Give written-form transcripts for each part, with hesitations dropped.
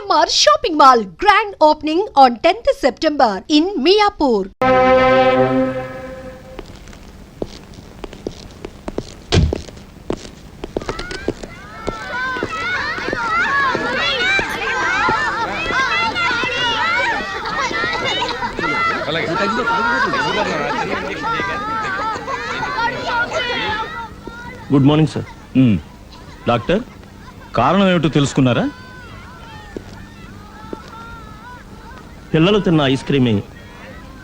GMR Shopping Mall grand opening on 10th September in Miapur. Good morning sir. Doctor, కారణం ఏమిటో తెలుసుకున్నారా? పిల్లలు తిన్న ఐస్ క్రీమే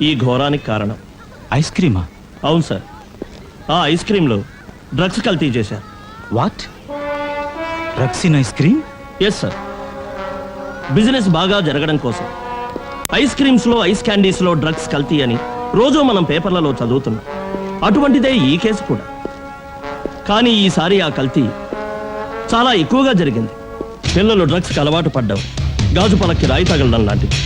ఈ ఘోరానికి కారణం. ఐస్ క్రీమా? అవును సార్, ఆ ఐస్ క్రీంలో డ్రగ్స్ కల్తీ చేశారు. What? Drugs in ice cream? Yes sir. Business బాగా జరగడం కోసం ఐస్ క్రీమ్స్లో, ఐస్ క్యాండీస్లో డ్రగ్స్ కల్తీ అని రోజు మనం పేపర్లలో చదువుతున్నాం. అటువంటిదే ఈ కేసు కూడా. కానీ ఈసారి ఆ కల్తీ చాలా ఎక్కువగా జరిగింది. పిల్లలు డ్రగ్స్కి అలవాటు పడ్డం గాజు పలక్కి రాయి తగలడం లాంటిది.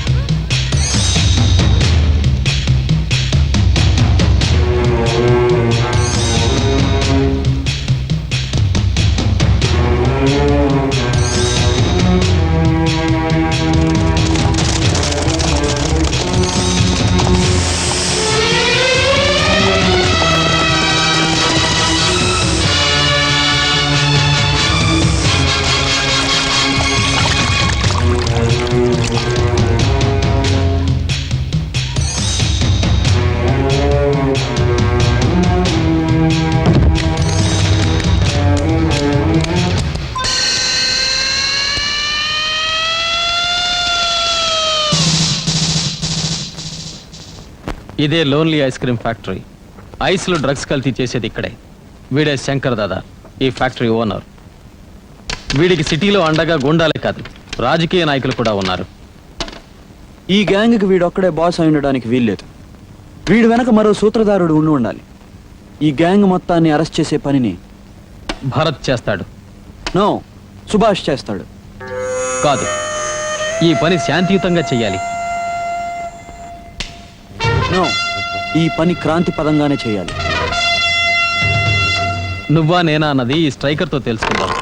ఇదే లోన్లీ ఐస్ క్రీమ్ ఫ్యాక్టరీ. ఐస్లో డ్రగ్స్ కల్తీ చేసేది ఇక్కడే. వీడే శంకర్ దాదా, ఈ ఫ్యాక్టరీ ఓనర్. వీడికి సిటీలో అండగా గుండాలే కాదు, రాజకీయ నాయకులు కూడా ఉన్నారు. ఈ గ్యాంగ్కి వీడొక్కడే బాస్ అయి ఉండడానికి వీల్లేదు. వీడి వెనక మరో సూత్రధారుడు ఉండాలి. ఈ గ్యాంగ్ మొత్తాన్ని అరెస్ట్ చేసే పనిని భరత్ చేస్తాడు. నో, సుభాష్ చేస్తాడు. కాదు, ఈ పని శాంతియుతంగా చెయ్యాలి. నో, ఈ పని క్రాంతి పదంగానే చేయాలి. నువ్వా నేనా అన్నది ఈ స్ట్రైకర్తో తెలుసుకుందాం.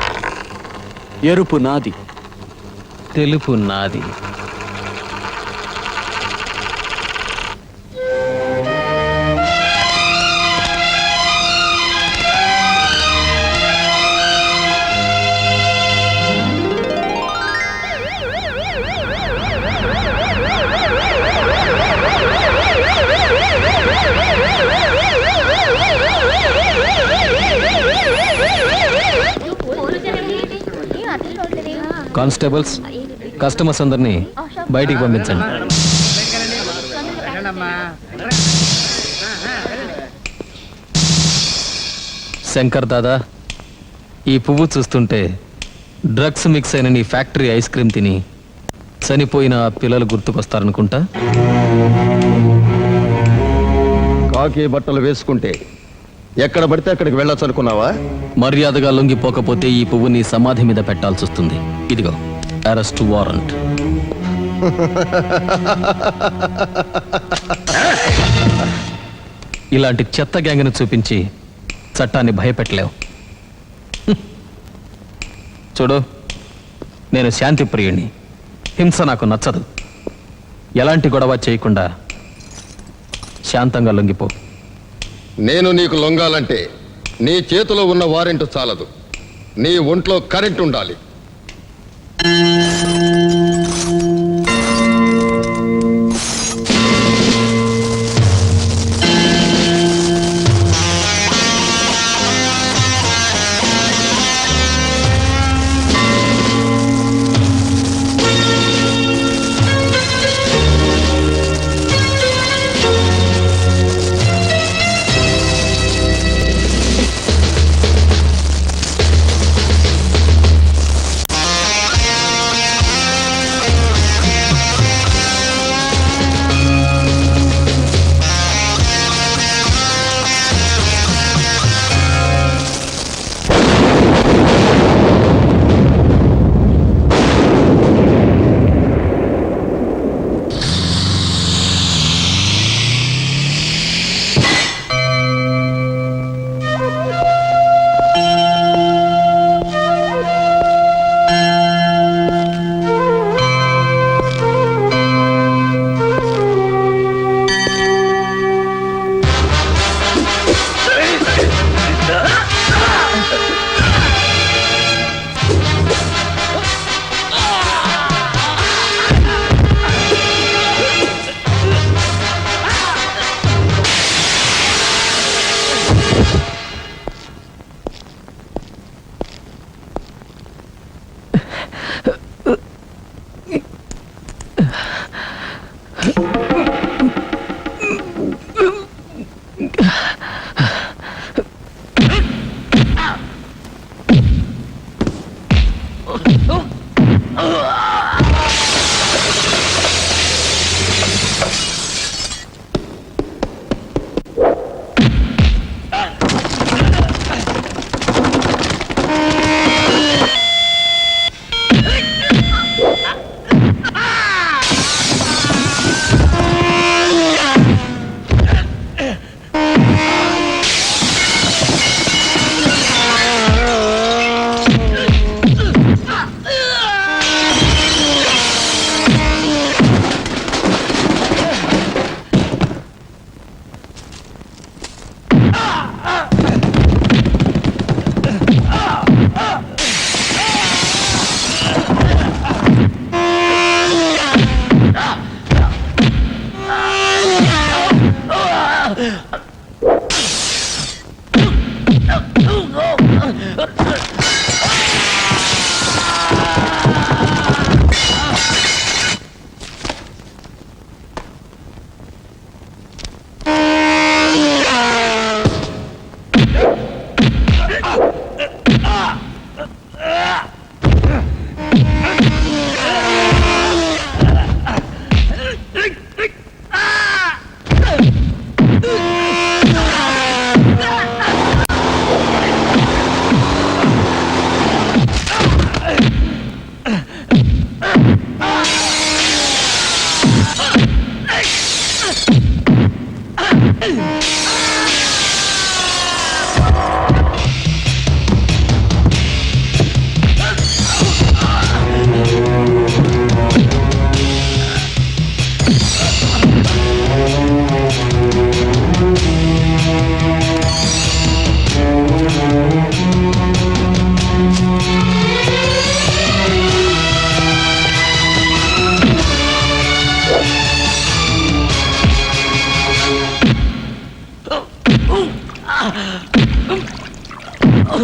ఎరుపు నాది, తెలుపు నాది. కానిస్టేబుల్స్, కస్టమర్స్ అందరినీ బయటికి పంపించండి. శంకర్ దాదా, ఈ పువ్వు చూస్తుంటే డ్రగ్స్ మిక్స్ అయిన నీ ఫ్యాక్టరీ ఐస్ క్రీమ్ తిని చనిపోయిన ఆ పిల్లలు గుర్తుకొస్తారనుకుంటా. కాకి బట్టలు వేసుకుంటే ఎక్కడ పడితే అక్కడికి వెళ్ళొచ్చు అనుకున్నావా? మర్యాదగా లొంగిపోకపోతే ఈ పువ్వు నీ సమాధి మీద పెట్టాల్సి వస్తుంది. ఇదిగో అరెస్ట్ వారెంట్. ఇలాంటి చెత్త గ్యాంగ్ను చూపించి చట్టాన్ని భయపెట్టలేవు. చూడు, నేను శాంతి ప్రియుణ్ణి. హింస నాకు నచ్చదు. ఎలాంటి గొడవ చేయకుండా శాంతంగా లొంగిపో. నేను నీకు లొంగాలంటే నీ చేతిలో ఉన్న వారెంట్ చాలదు, నీ ఒంట్లో కరెంట్ ఉండాలి.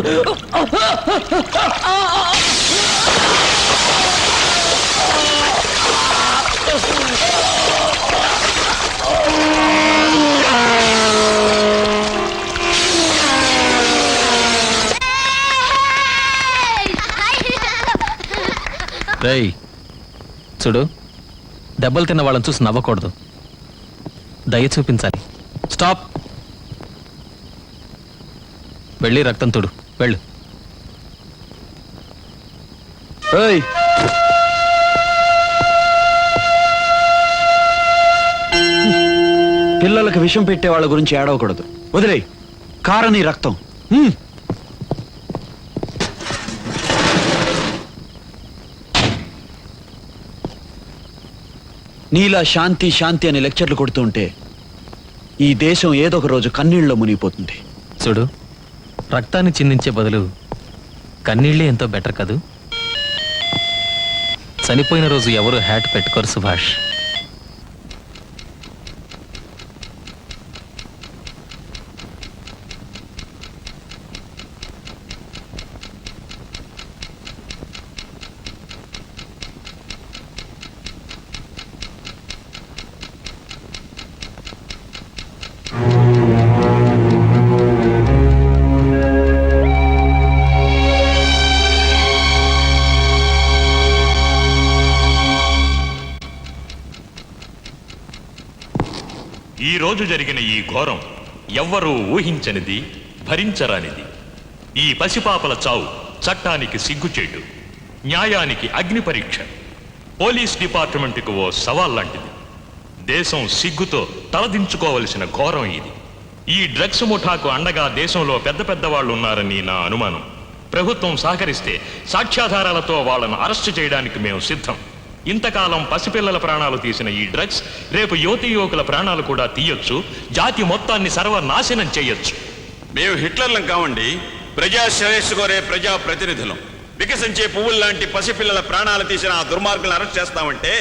రేయ్ చూడు, దెబ్బలు తిన్న వాళ్ళని చూసి నవ్వకూడదు, దయ చూపించాలి. స్టాప్. వెళ్ళి రక్తం తుడు, వెళ్ళు. ఏయ్, పిల్లలకు విషం పెట్టే వాళ్ళ గురించి ఏడవకూడదు. వదిలేయ్, కారని రక్తం. నీలా శాంతి శాంతి అని లెక్చర్లు కొడుతూ ఉంటే ఈ దేశం ఏదో ఒక రోజు కన్నీళ్ళలో మునిగిపోతుంది. చూడు, రక్తాన్ని చిందించే బదులు కన్నీళ్ళే ఎంతో బెటర్ కదూ. చనిపోయిన రోజు ఎవరు హ్యాట్ పెట్టుకోరు సుభాష్. ఈ రోజు జరిగిన ఈ ఘోరం ఎవ్వరూ ఊహించనిది, భరించరానిది. ఈ పసిపాపల చావు చట్టానికి సిగ్గుచేటు, న్యాయానికి అగ్ని పరీక్ష, పోలీస్ డిపార్ట్మెంటుకు ఓ సవాల్ లాంటిది. దేశం సిగ్గుతో తలదించుకోవలసిన ఘోరం ఇది. ఈ డ్రగ్స్ ముఠాకు అండగా దేశంలో పెద్ద పెద్ద వాళ్ళు ఉన్నారని నా అనుమానం. ప్రభుత్వం సహకరిస్తే సాక్ష్యాధారాలతో వాళ్ళను అరెస్టు చేయడానికి మేము సిద్ధం. ఇంతకాలం పసిపిల్లల ప్రాణాలు తీసిన ఈ డ్రగ్స్ రేపు యువతీ యువకుల ప్రాణాలు కూడా తీయొచ్చు, జాతి మొత్తాన్ని సర్వనాశనం చేయొచ్చు. మేము హిట్లర్లం కావండి, ప్రజా శ్రేయస్సు కోరే ప్రజా ప్రతినిధులం. వికసించే పువ్వులు లాంటి పసిపిల్లల ప్రాణాలు తీసిన ఆ దుర్మార్గులను అరెస్ట్ చేస్తామంటే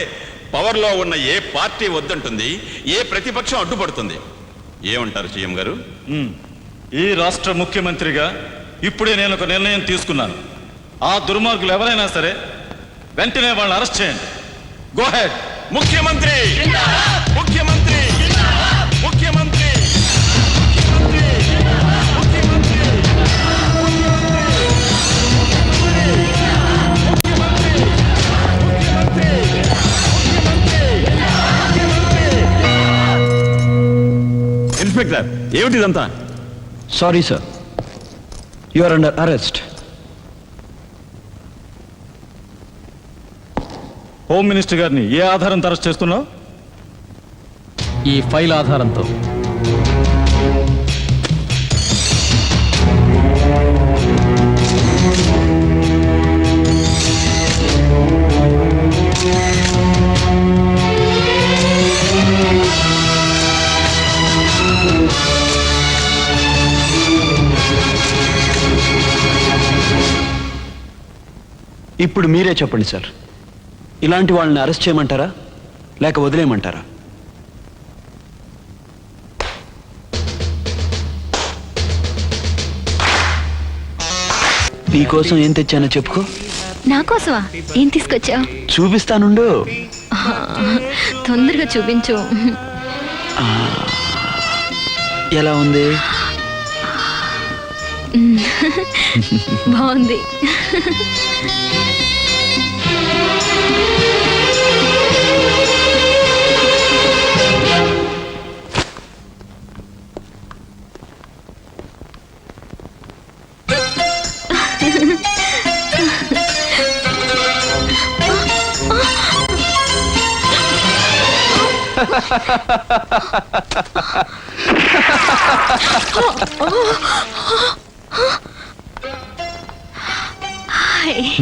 పవర్లో ఉన్న ఏ పార్టీ వద్దంటుంది, ఏ ప్రతిపక్షం అడ్డుపడుతుంది. ఏమంటారు సీఎం గారు? ఈ రాష్ట్ర ముఖ్యమంత్రిగా ఇప్పుడే నేను ఒక నిర్ణయం తీసుకున్నాను. ఆ దుర్మార్గులు ఎవరైనా సరే వెంటనే వాళ్ళని అరెస్ట్ చేయండి. Go ahead. ముఖ్యమంత్రి ముఖ్యమంత్రి ముఖ్యమంత్రి ఇన్స్పెక్టర్, ఏమిటిదంతా? Sorry sir, you are under arrest. Home minister గారిని ఏ ఆధారంతో అరెస్ట్ చేస్తున్నావు? ఈ ఫైల్ ఆధారంతో. ఇప్పుడు మీరే చెప్పండి సార్, ఇలాంటి వాళ్ళని అరెస్ట్ చేయమంటారా లేక వదిలేయమంటారా? నీకోసం ఏం తెచ్చానో చెప్పుకో. నా కోసమా? ఏం తీసుకొచ్చావు? చూపిస్తానుండు. తొందరగా చూపించు. ఎలా ఉంది? బాగుంది.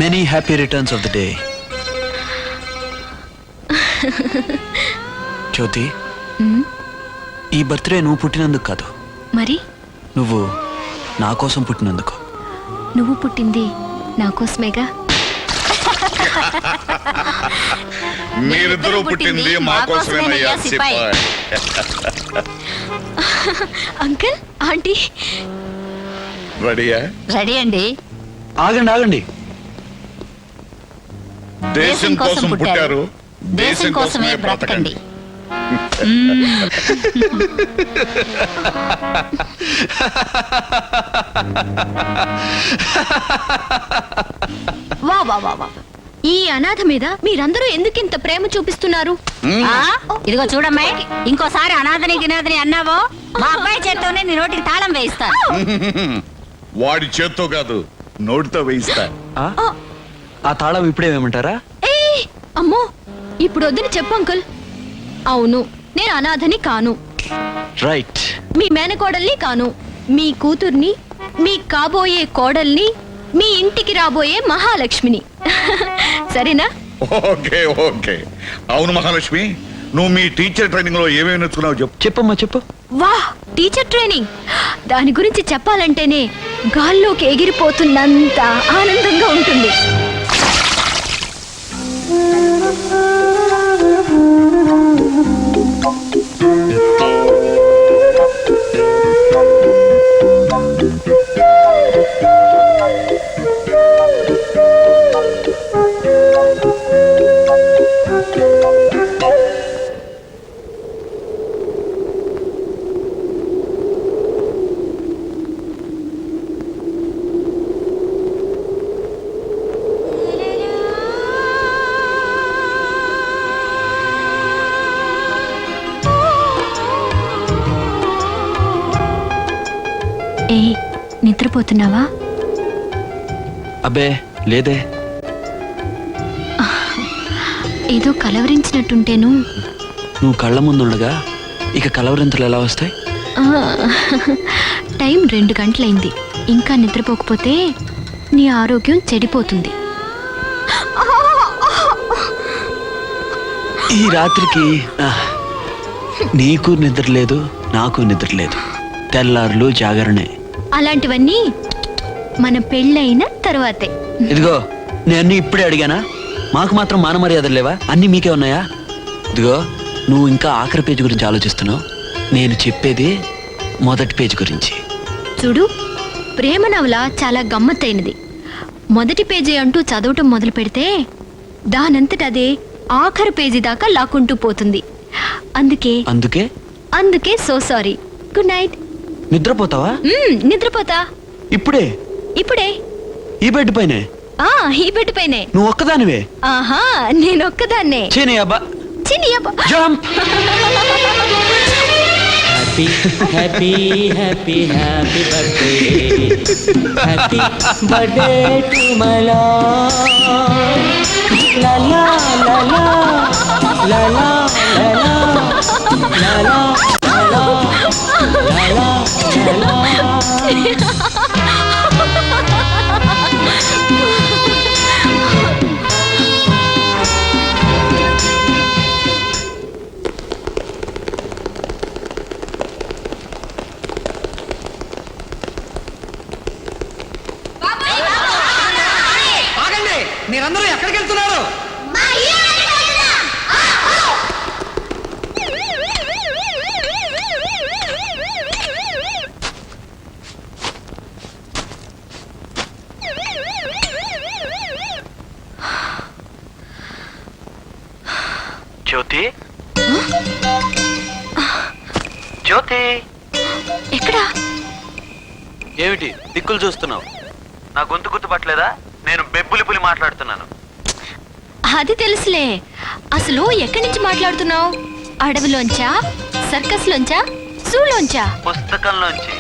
Many happy returns of the day. జ్యోతి, ఈ బర్త్డే నువ్వు పుట్టినందుకు కాదు, మరి నువ్వు నా కోసం పుట్టినందుకు. నువ్వు పుట్టింది నా కోసమేగా. మీరిద్దరూ పుట్టింది మా కోసమేనయ్యా సిపాయ్. అంకుల్, ఆంటీ, రెడీయా? రెడీ అండి. ఆగండి ఆగండి. దేశం కోసం పుట్టారు, దేశం కోసమే బ్రతకండి. వా వా వా వా. ఈ అనాథ మీద మీరందరూ ఎందుకింత ప్రేమ చూపిస్తున్నారు? ఇదిగో చూడమ్మే, ఇంకోసారి అనాథని గినాథని అన్నావో మా అబ్బాయి చేత్తోనే నీ నోటికి తాళం వేయిస్తా. వాడి చేత్తో కాదు, నోటితో వేయిస్తా. ఆ తాళం ఇప్పుడే వేయమంటారా? ఏయ్, అమ్మో, ఇప్పుడు వద్దని చెప్పు అంకుల్. అవును, నేను అనాథని కాను, రైట్. మీ మేనకోడల్ని కాను, మీ కూతుర్ని, మీ కాబోయే కోడల్ని, మీ ఇంటికి రాబోయే మహాలక్ష్మిని. సరేనా? Okay okay. అవును మహాలక్ష్మి, నువ్వు మీ టీచర్ ట్రైనింగ్ లో ఏమేమి నేర్చుకున్నావు చెప్పు. చెప్పమ్మా చెప్పు. వా, టీచర్ ట్రైనింగ్. దాని గురించి చెప్పాలంటేనే గాల్లోకి ఎగిరిపోతున్నంత ఆనందంగా ఉంటుంది. ఏ, నిద్రపోతున్నావా? అబ్బే లేదే. ఏదో కలవరించినట్టుంటేను. నువ్వు కళ్ళ ముందుండగా ఇక కలవరింతలు ఎలా వస్తాయి? ఆ, టైం 2 గంటలైంది. ఇంకా నిద్రపోకపోతే నీ ఆరోగ్యం చెడిపోతుంది. ఈ రాత్రికి నీకు నిద్ర లేదు, నాకు నిద్ర లేదు. తెల్లారులు జాగరణే. అలాంటివన్నీ మన పెళ్ళైన తర్వాతే. ఇదిగో, నేను ఇప్పుడే అడిగానా? మాకు మాత్రం మాన మర్యాదలు లేవా? అన్నీ మీకే ఉన్నాయా? ఇదిగో, నువ్వు ఇంకా ఆఖరి పేజీ గురించి ఆలోచిస్తున్నావు. నేను చెప్పేది మొదటి పేజీ గురించి. చూడు, ప్రేమ నవల చాలా గమ్మత్తైనది. మొదటి పేజీ అంటూ చదవటం మొదలు పెడితే దానంతట అదే ఆఖరి పేజీ దాకా లాక్కుంటూ పోతుంది. అందుకే అందుకే అందుకే సో సారీ. Good night. నిద్రపోతావా? నిద్రపోతా. ఇప్పుడే? ఇప్పుడే. ఈ బెడ్ పైనే? ఈ బెడ్ పైనే. నువ్వు ఒక్కదానివే? ఆహా, నేను ఒక్కదాన్నే. చిని అబ్బా, చిని అబ్బా. Jump. Happy happy happy happy birthday, happy birthday to my love. లా లా లా లా లా లా లా లా లా లా. మీరందరూ ఎక్కడికి వెళ్తున్నారు? జ్యోతి, జ్యోతి, ఎక్కడా? ఏమిటి దిక్కులు చూస్తున్నావు? నా గొంతు గుర్తుపట్టలేదా? నేను బెబ్బులి పులి మాట్లాడుతున్నాను. అది తెలుసులే. అసలు ఎక్కడి నుంచి మాట్లాడుతున్నావు? అడవిలోంచా, సర్కస్ లోంచా, జూలోంచా? పుస్తకంలోంచి.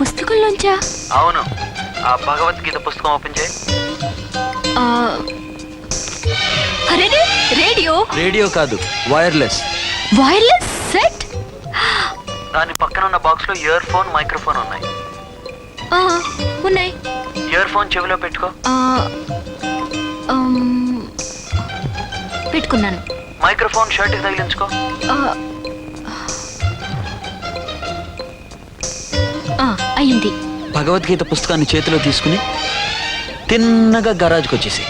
పుస్తకంలోంచా? అవును. ఆ భగవద్గీత పుస్తకం ఓపెన్ చేయి. అరే, రేడియో. రేడియో కాదు, వైర్లెస్. Wireless set. దాని పక్కన ఉన్న బాక్స్ లో ఇయర్ ఫోన్, మైక్రోఫోన్ ఉన్నాయి. ఉన్నాయి. ఇయర్ ఫోన్ చెవిలో పెట్టుకో. పెట్టుకున్నాను. మైక్రోఫోన్ షర్ట్ కి తగిలించుకో. అయింది. భగవద్గీత పుస్తకాన్ని చేతిలో తీసుకుని తిన్నగా గరాజ్కి వచ్చేసి.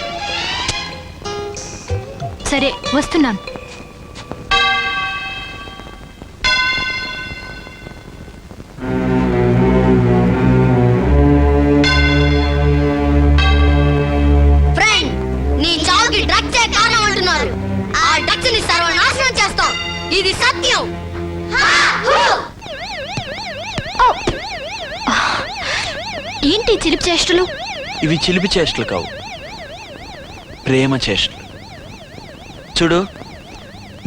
సరే, వస్తున్నాను. డ్రగ్సే కారణం అంటున్నారు. ఆ డ్రగ్స్ ని సర్వనాశనం చేస్తాం. ఇది సత్యం. ఏంటి చిలిపి చేష్టలు? ఇవి చిలిపి చేష్టలు కావు, ప్రేమ చేష్టలు. చూడు,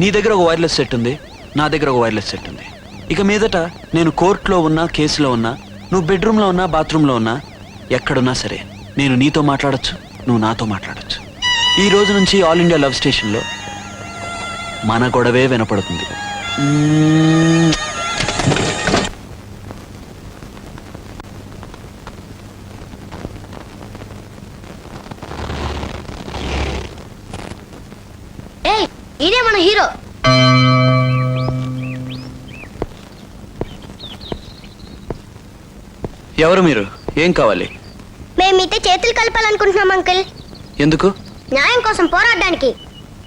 నీ దగ్గర ఒక వైర్లెస్ సెట్ ఉంది, నా దగ్గర ఒక వైర్లెస్ సెట్ ఉంది. ఇక మీదట నేను కోర్టులో ఉన్నా, కేసులో ఉన్నా, నువ్వు బెడ్రూమ్లో ఉన్నా, బాత్రూంలో ఉన్నా, ఎక్కడున్నా సరే నేను నీతో మాట్లాడొచ్చు, నువ్వు నాతో మాట్లాడొచ్చు. ఈ రోజు నుంచి ఆల్ ఇండియా లవ్ స్టేషన్లో మన గొడవే వినపడుతుంది. ఇదే మన హీరో. ఎవరు మీరు? ఏం కావాలి? మేము మీతో చేతులు కలపాలనుకుంటున్నాం అంకుల్. ఎందుకు? న్యాయం కోసం పోరాడడానికి.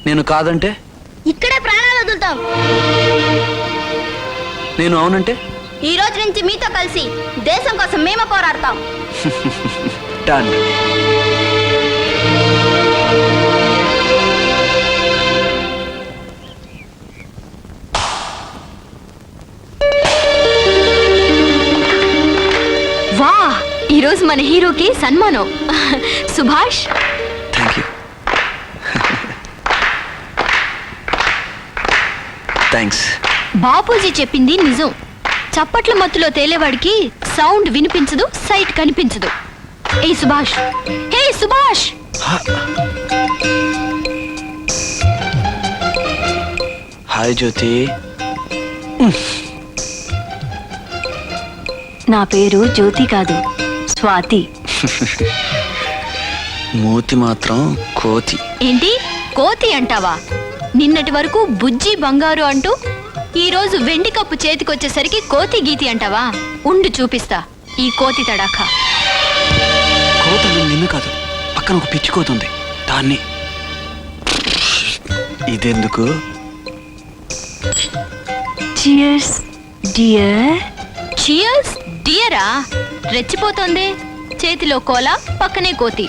నేను కాదంటే? ఇక్కడే ప్రాణాలు వదులుతాం. నేను అవునంటే? ఈ రోజు నుంచి మీతో కలిసి దేశం కోసం మేము పోరాడతాం. డన్. వా, ఈ రోజు మన హీరోకి సన్మానం. Subhash. Thank you. Thanks. Bapuji చెప్పింది నిజం. చప్పట్ల మత్తులో తేలేవాడికి సౌండ్ వినిపించదు, సైట్ కనిపించదు. ఏ సుభాష్, హే సుభాష్. హాయ్ జ్యోతి. నా పేరు జ్యోతి కాదు, స్వాతి. మూతి మాత్రం కోతి. ఏంటి కోతి అంటావా? నిన్నటి వరకు బుజ్జి బంగారు అంటూ ఈ రోజు వెండి కప్పు చేతికొచ్చేసరికి కోతి గీతి అంటావా? ఉండు చూపిస్తా ఈ కోతి తడాఖా. కోత నిన్ను కాదు, పక్కన ఒక పిచ్చి కోతుంది, దాన్ని. ఇదెందుకు? Cheers dear. చియర్స్ డియరా? రెచ్చిపోతోంది. చేతిలో కోలా, పక్కనే కోతి.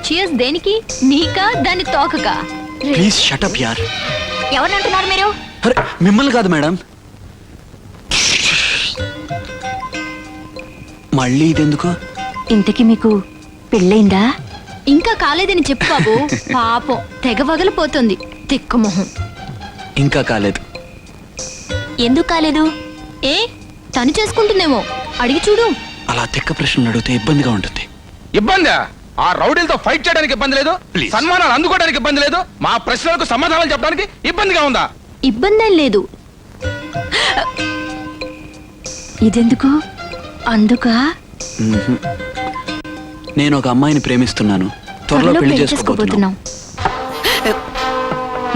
చియర్స్ దేనికి? నీకా దాని తోకకా? ప్లీజ్ షటప్ యార్. ఎవరంటున్నారు మీరు? అరే మిమ్మల్ని కాదు మేడం. మళ్ళీ ఇదెందుకు? ఇంతకి మీకు పెళ్ళైందా? ఇంకా కాలేదని చెప్పు బాబు. పాపం తెగ వగలిపోతుంది తిక్కుమొహం. ఇంకా కాలేదు. ఎందుకు కాలేదు? ఏ తను చేసుకుంటుందేమో, అడిగి చూడు. అలా తిక్క ప్రశ్నలు అడిగితే ఇబ్బందిగా ఉంటుంది. ఇబ్బందా? ఆ రౌడీలతో ఫైట్ చేయడానికి ఇబ్బంది లేదు, Please. సన్మానాలు అందుకోవడానికి ఇబ్బంది లేదు, మా ప్రశ్నలకు సమాధానాలు చెప్పడానికి ఇబ్బందిగా ఉందా? ఇబ్బందేం లేదు. ఇదెందుకు? అందుకా? మ్మ్హ్. నేను ఒక అమ్మాయిని ప్రేమిస్తున్నాను, త్వరలో పెళ్లి చేసుకోబోతున్నాం.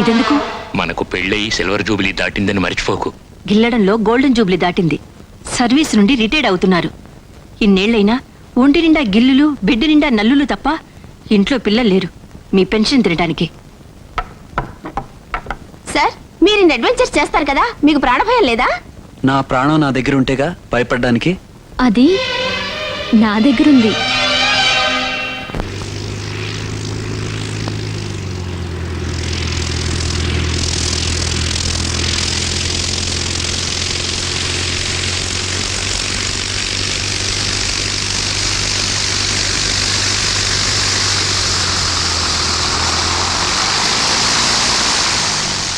ఇదెందుకు? మనకు పెళ్ళయి సిల్వర్ జూబిలీ దాటిందని మర్చిపోకు. గిల్లడంలో గోల్డెన్ జూబ్లీ దాటింది. సర్వీస్ నుండి రిటైర్డ్ అవుతున్నారు. ఇన్నేళ్లైనా ఒంటి నిండా గిల్లులు, బిడ్డ నిండా నల్లులు తప్ప ఇంట్లో పిల్లలు లేరు మీ పెన్షన్ తినడానికి. సార్, మీరు ఇన్ని అడ్వెంచర్స్ చేస్తారు కదా, మీకు ప్రాణభయం లేదా? నా ప్రాణం నా దగ్గర ఉంటేగా భయపడ్డానికి. అది నా దగ్గరుంది.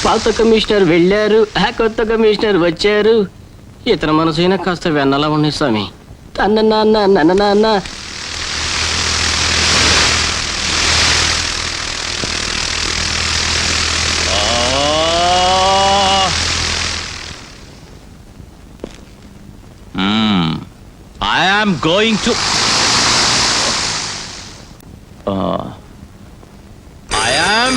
పాత కమిషనర్ వెళ్ళారు, ఆ కొత్త కమిషనర్ వచ్చారు. ఇతర మనసైనా కాస్త వెన్నలా ఉన్నాయి స్వామి. తన్న నాన్న నన్న నాన్న. I am going to. I am.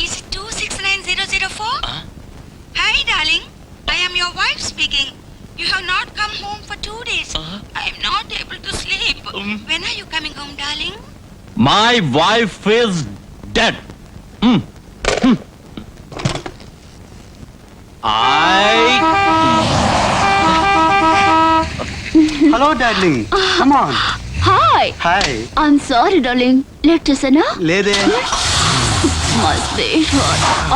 Is it 269004? Hi, darling. I am your wife speaking. You have not come home for 2 days. I am not able to sleep. When are you coming home, darling? My wife is dead. Hello darling come on hi hi I'm sorry darling late చేసానా లేదే my sweet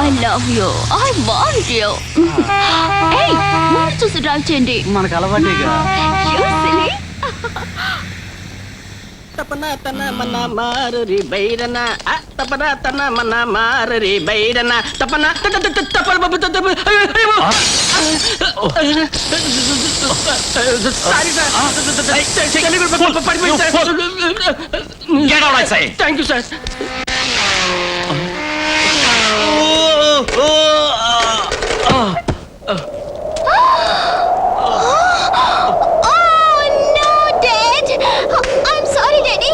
I love you I want you ఏయ్ ముందు చూసి drive చేయండి మనకు అలవాటేగా You silly. తపన తన మన మారరి బైరన తపన తన మన మారరి బైరన తపన thank you sir Oh no, Dad! I'm sorry, Daddy.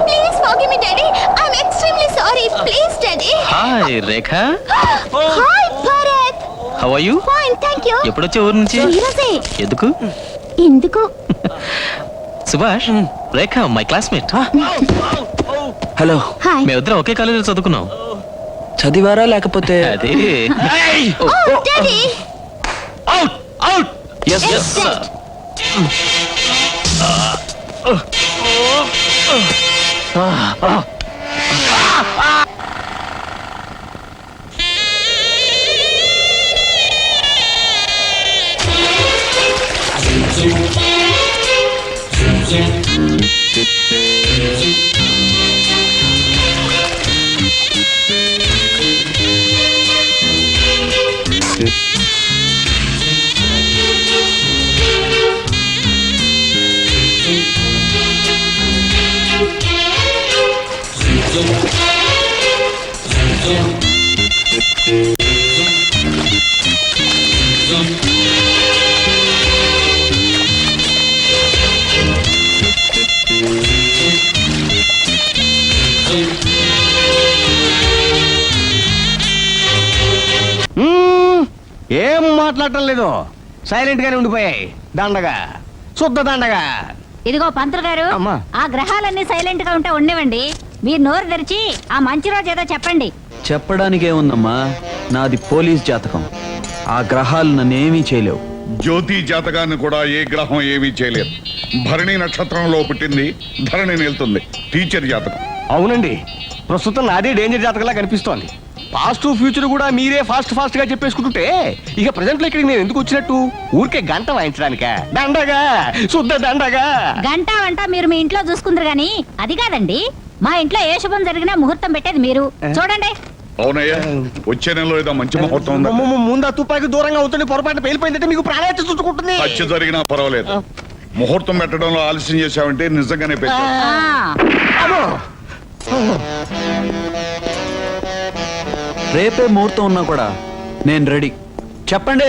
Please forgive me, Daddy. I'm extremely sorry. Please, Daddy. Hi Rekha, Hi, Bharat. How are you? Fine, thank you. ఎప్పుడొచ్చే ఊరు నుంచి? ఈరోజే. ఎందుకు? ఎందుకు? Subhash, Rekha my classmate. Hello Hi. మేమిద్దరం ఒకే కాలేజీలో చదువుకున్నాం. చదివారా లేకపోతే అదే Oh, Daddy. Yes yes Dad. ఏం మాట్లాడటం లేదు సైలెంట్ గానే ఉండిపోయాయి దండగా శుద్ధ దండగా ఇదిగో పంతులు గారు అమ్మా. ఆ గ్రహాలన్నీ సైలెంట్ గా ఉంటే ఉండేవండి. మీరు నోరు తెరిచి ఆ మంచి రోజు ఏదో చెప్పండి. చెప్పడానికే ఉందమ్మా, నాది పోలీస్ జాతకం. ఆ గ్రహాలు నన్నేమీ చేయలేవు. జ్యోతి జాతకాన్ని కూడా ఏ గ్రహం ఏమీ చేయలేదు. భరణి నక్షత్రంలో పుట్టింది, ధరణి నిలుతుంది. టీచర్ జాతకం. అవునండి, ప్రస్తుతం నాదే డేంజర్ జాతకంలా కనిపిస్తోంది. పాస్ట్ ఫ్యూచర్ కూడా మీరే ఫాస్ట్ గా చెప్పేసుకుంటుంటే ఇక ప్రెసెంట్ లో ఇక్కడికి నేను ఎందుకు వచ్చినట్టు? ఊరికే గంట వాయించడానికా? దండగా శుద్ధ దండగా. గంట వంట మీరు మీ ఇంట్లో చూసుకుందరు గాని అది కాదండి, మా ఇంట్లో ఏ శుభం జరిగినా ముహూర్తం పెట్టేది మీరు. చూడండి. అవునయ్యా, వచ్చే నెలలో ఏదో మంచి ముహూర్తం ఉందా? ముందు తుపాకి దూరంగా అవుతుంది, పొరపాటు పేలిపోయిందంటే మీకు ప్రాణాయత చుట్టుకుంటుంది. హత్య జరిగినా పర్వాలేదు, ముహూర్తం పెట్టడంలో ఆలస్యం చేశావంటే నిజంగానే పెట్టా. ఆ, రేపే ముహూర్తం ఉన్నా కూడా నేను రెడీ. చెప్పండి.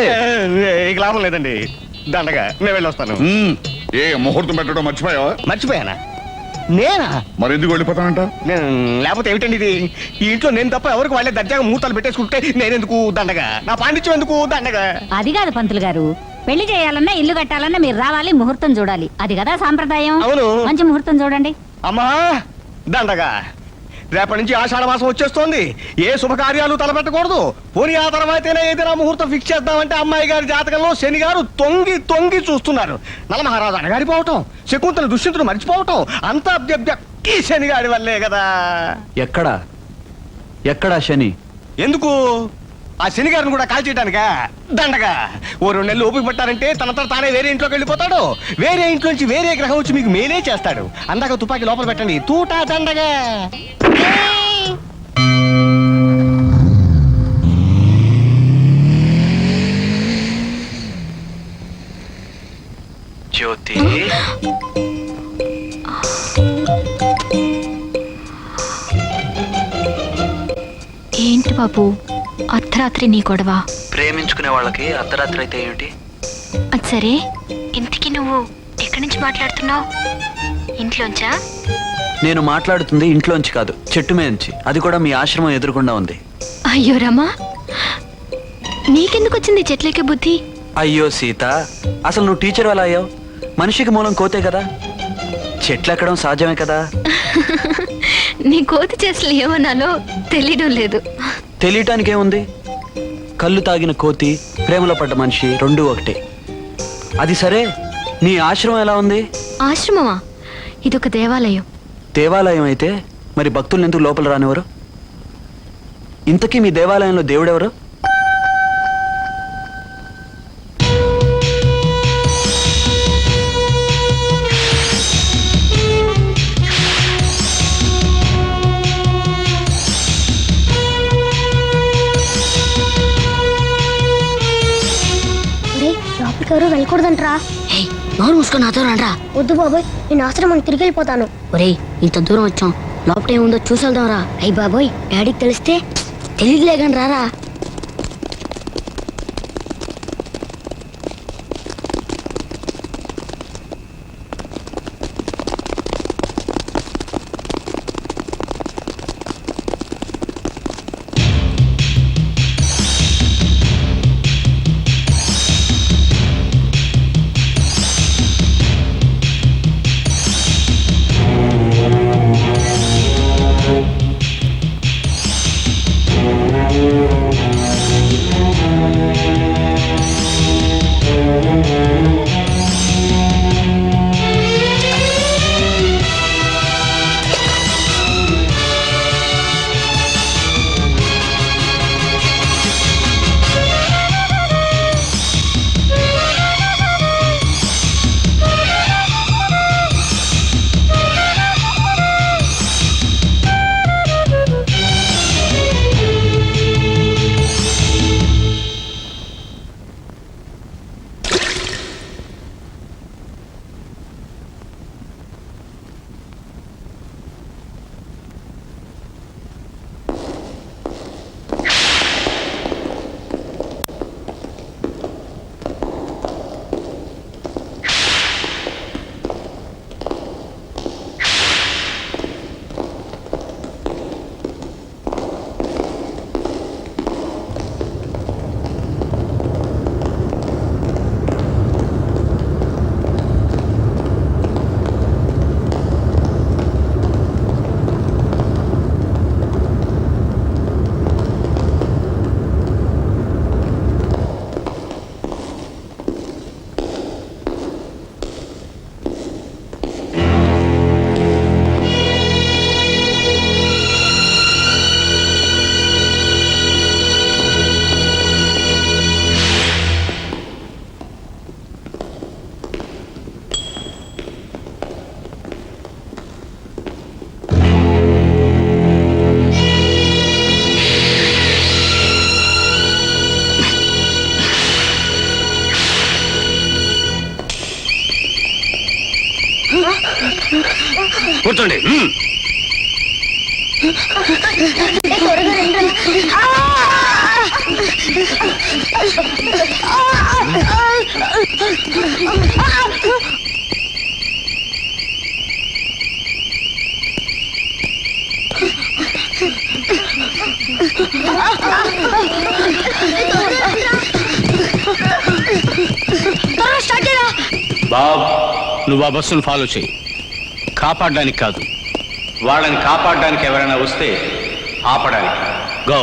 ఇక లాభం లేదండి, దండగా నేను వెళ్ళొస్తాను. ఏ ముహూర్తం పెట్టడం మర్చిపోయావా? మర్చిపోయానా? నేనా? మరి ఎందుకు వెళ్ళిపోతానంట? నేను లేకపోతే ఏమిటండి ఇది? ఈ ఇంట్లో నేను తప్ప ఎవరికి వాళ్ళే దర్జాగా మూతలు పెట్టేసుకుంటే నేనెందుకు దండగా? నా పాండిత్యం ఎందుకు దండగా? అది కాదు పంతులు గారు, పెళ్లి చేయాలన్నా ఇల్లు కట్టాలన్నా మీరు రావాలి, ముహూర్తం చూడాలి. అది కదా సాంప్రదాయం. అవును. మంచి ముహూర్తం చూడండి. అమ్మా దండగా, రేపటి నుంచి ఆషాఢ మాసం వచ్చేస్తోంది. ఏ శుభకార్యాలు తలపెట్టకూడదు. పోనీ ఆ తర్వాతైనా ఏదైనా ముహూర్తం ఫిక్స్ చేద్దామంటే అమ్మాయి గారి జాతకంలో శని గారు తొంగి తొంగి చూస్తున్నారు. నలమహారాజు అడగారిపోవటం, శకుంతల దుష్యంతుడు మర్చిపోవటం అంతా ఈ శని గారి వల్లే కదా. ఎక్కడా శని? ఎందుకు? ఆ శని గారిని కూడా కాల్ చేయడానికా? దండగా ఓ 2 నెలలు ఓపిక పట్టారంటే తనంతా తానే వేరే ఇంట్లోకి వెళ్ళిపోతాడు. వేరే ఇంట్లో నుంచి వేరే గ్రహం వచ్చి మీకు మేలే చేస్తాడు. అందాక తుపాకీ లోపల పెట్టండి. తూటా దండగా. జ్యోతి, ఏంటి బాబు అర్ధరాత్రి నీ గొడవ? ప్రేమించుకునే వాళ్ళకి అర్ధరాత్రి అయితే ఏమిటి? అది సరే, ఇంతకీ నువ్వు ఎక్కడి నుంచి మాట్లాడుతున్నావు? ఇంట్లోంచా? నేను మాట్లాడుతుంది ఇంట్లోంచి కాదు, చెట్టు మీద నుంచి. అది కూడా మీ ఆశ్రమం ఎదురుకుండా ఉంది. అయ్యో రమా, నీకెందుకు వచ్చింది చెట్లకే బుద్ధి? అయ్యో సీత, అసలు నువ్వు టీచర్ ఎలా అయ్యావు? మనిషికి మూలం కోతే కదా, చెట్లు ఎక్కడం సహజమే కదా. నీ కోతి చేసలు ఏమన్నాలో తెలియడం లేదు. తెలియటానికి ఏముంది? కళ్ళు తాగిన కోతి, ప్రేమలో పడ్డ మనిషి రెండూ ఒకటే. అది సరే, నీ ఆశ్రమం ఎలా ఉంది? ఆశ్రమమా? ఇదొక దేవాలయం. దేవాలయం అయితే మరి భక్తులను ఎందుకు లోపల రానివ్వరు? ఇంతకీ మీ దేవాలయంలో దేవుడెవరు? లోపలికి ఎవరు వెళ్ళకూడదంటరా. నోరు మూసుకొని నాతో రండ్రా. వద్దు బాబోయ్, నేను ఆశ్రమానికి తిరిగి వెళ్ళిపోతాను. ఒరేయ్, ఇంత దూరం వచ్చాం, లోపల ఏముందో చూసేద్దాంరా. అయ్యి బాబోయ్, డాడీకి తెలిస్తే తెలియదులేగాని రారా. కూర్చోండి. బాబ్, నువ్వు ఆ బస్సును ఫాలో చేయి. కాపాడడానికి కాదు, వాళ్ళని కాపాడడానికి ఎవరైనా వస్తే ఆపడానికి. గో.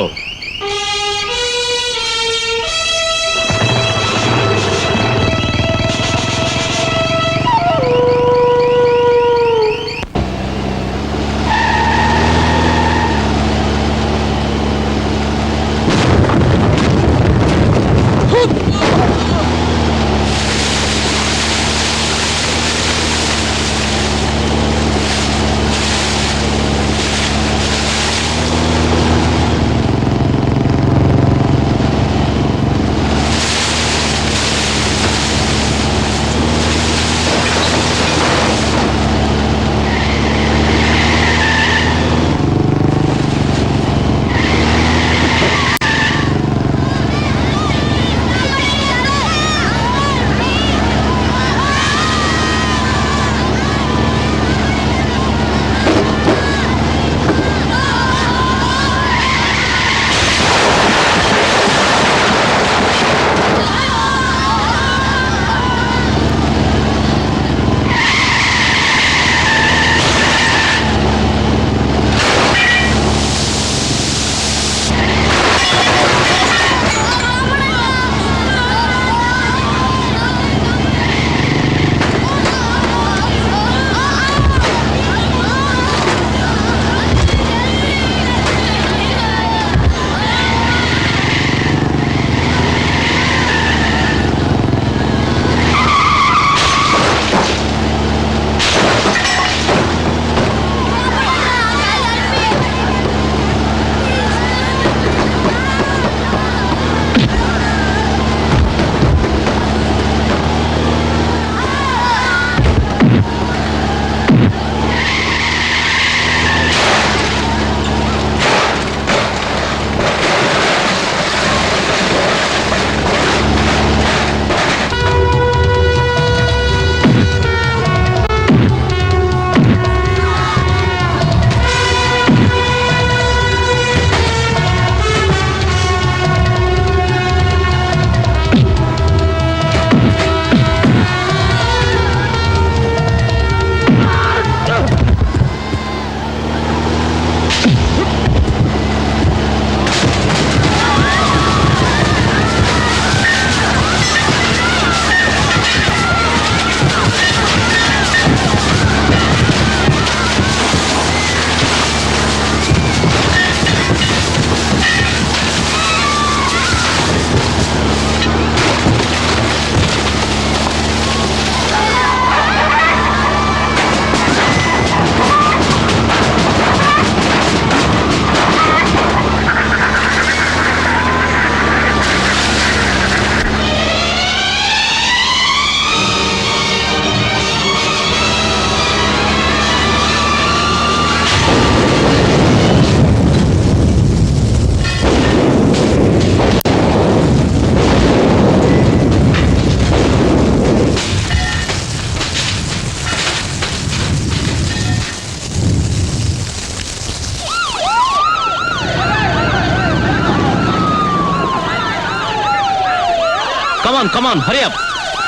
కమాన్ హరి అప్.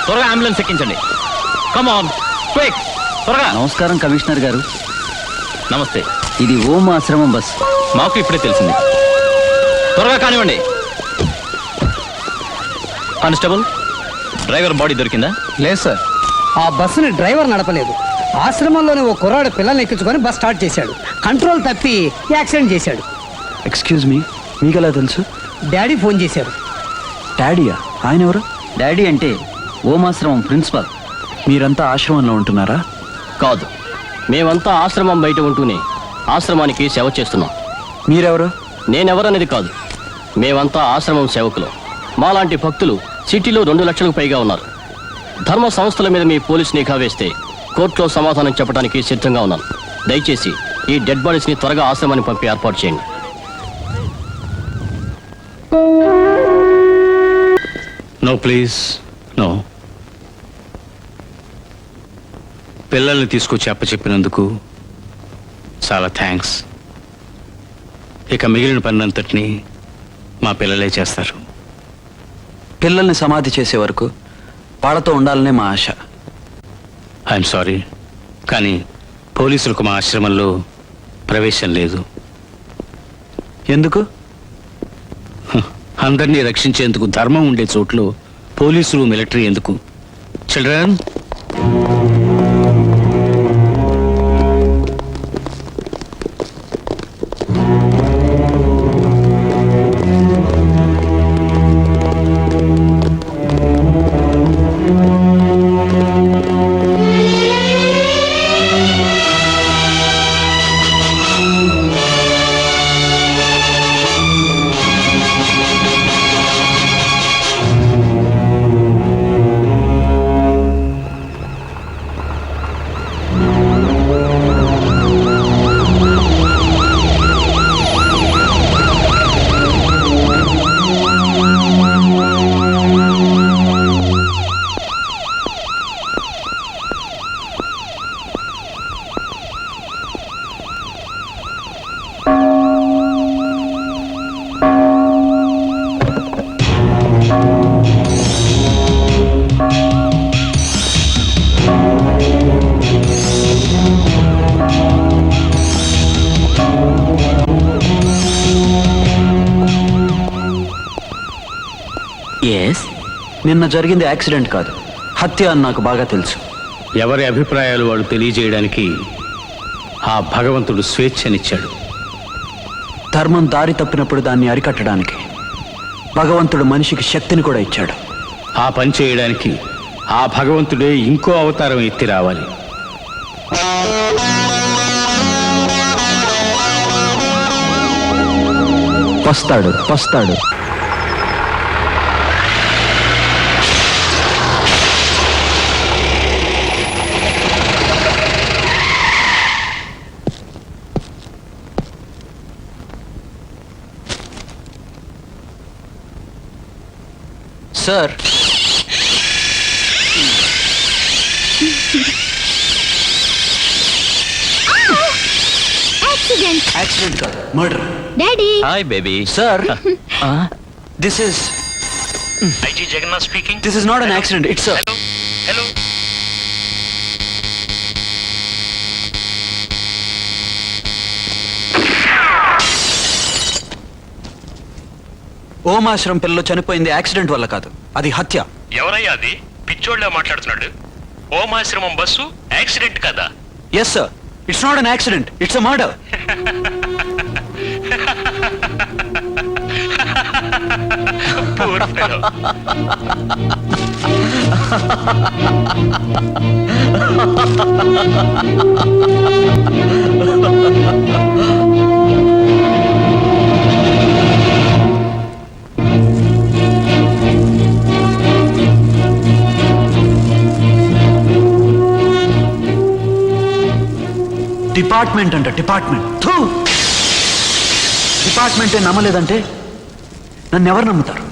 త్వరగా అంబులెన్స్ ఎక్కించండి. కమాన్ క్విక్, త్వరగా. నమస్కారం కమిషనర్ గారు. నమస్తే. ఇది ఓం ఆశ్రమం బస్. మాకు ఇప్పుడే తెలిసింది. త్వరగా కానివ్వండి. కానిస్టేబుల్, డ్రైవర్ బాడీ దొరికిందా? లేదు సార్, ఆ బస్సుని డ్రైవర్ నడపలేదు. ఆశ్రమంలోని ఓ కుర్రాడు పిల్లల్ని ఎక్కించుకొని బస్ స్టార్ట్ చేశాడు. కంట్రోల్ తప్పి యాక్సిడెంట్ చేశాడు. ఎక్స్క్యూజ్ మీ, మీకెలా తెలుసు? డాడీ ఫోన్ చేశారు. డాడీయా? ఆయన ఎవరు? డాడీ అంటే ఓమాశ్రమం ప్రిన్సిపల్. మీరంతా ఆశ్రమంలో ఉంటున్నారా? కాదు, మేమంతా ఆశ్రమం బయట ఉంటూనే ఆశ్రమానికి సేవ చేస్తున్నాం. మీరెవరు? నేనెవరనేది కాదు, మేమంతా ఆశ్రమం సేవకులు. మాలాంటి భక్తులు సిటీలో 2 లక్షలకు పైగా ఉన్నారు. ధర్మ సంస్థల మీద మీ పోలీస్ నిఘా వేస్తే కోర్టులో సమాధానం చెప్పడానికి సిద్ధంగా ఉన్నాను. దయచేసి ఈ డెడ్ బాడీస్ని త్వరగా ఆశ్రమాన్ని పంపి ఏర్పాటు చేయండి. No please no. పిల్లల్ని తీసుకొచ్చి అప్పచెప్పినందుకు చాలా థ్యాంక్స్. ఇక మిగిలిన పనంతటిని మా పిల్లలే చేస్తారు. పిల్లల్ని సమాధి చేసే వరకు వాళ్ళతో ఉండాలనే మా ఆశ. ఐఎమ్ సారీ, కానీ పోలీసులకు మా ఆశ్రమంలో ప్రవేశం లేదు. ఎందుకు? అందరినీ రక్షించేందుకు ధర్మం ఉండే చోట్లు పోలీసులు, మిలిటరీ ఎందుకు? చిల్డ్రన్, నిన్న జరిగింది యాక్సిడెంట్ కాదు, హత్య అని నాకు బాగా తెలుసు. ఎవరి అభిప్రాయాలు వాళ్ళు తెలియజేయడానికి ఆ భగవంతుడు స్వేచ్ఛనిచ్చాడు. ధర్మం దారి తప్పినప్పుడు దాన్ని అరికట్టడానికి భగవంతుడు మనిషికి శక్తిని కూడా ఇచ్చాడు. ఆ పని చేయడానికి ఆ భగవంతుడే ఇంకో అవతారం ఎత్తి రావాలి. వస్తాడు వస్తాడు. సార్, యాక్సిడెంట్ కాదు, murder. Daddy. Hi baby. Sir, this is IG Jagannath speaking. This is not an accident, it's hello. ఓమాశ్రమం పిల్లలు చనిపోయింది యాక్సిడెంట్ వల్ల కాదు, అది హత్య. ఎవరయ్యా అది? పిచ్చోళ్ళ మాట్లాడుతున్నాడు. ఓమాశ్రమం బస్సు యాక్సిడెంట్ కదా? Yes sir, it's not an accident, it's a murder. Poor fellow. Department అంట, డిపార్ట్మెంట్. డిపార్ట్మెంటే నమ్మలేదంటే నన్ను ఎవరు నమ్ముతారు?